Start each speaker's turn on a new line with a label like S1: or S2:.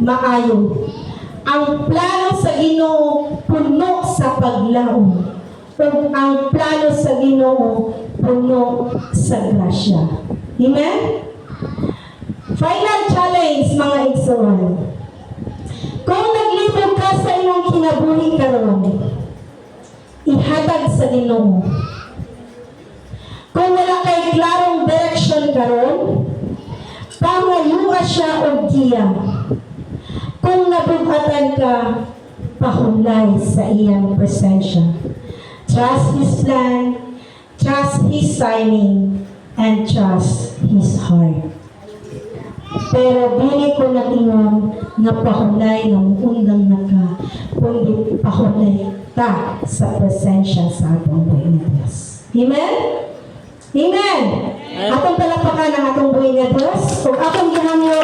S1: maayo. Ang plano sa Ginoo puno sa paglaom. Ug ang plano sa Ginoo puno sa grasya. Amen? Final challenge, mga igsoon. Kung naglibog ka sa imong kinabuhi karon, ihatag sa Ginoo. Kung wala kay klarong direction karon, pangayuha siya og giya. Kung nabugatan ka, pahulay sa iyang presensya. Trust His plan, trust His timing, and trust His heart. Pero dili ko natingon nga pahulay nga muundang naka, kundi pahulay ta sa presensya sa atong buhay nga Diyos. Amen? Amen! Atong palakpakan ang atong buhay nga Diyos. Kung atong ginamyo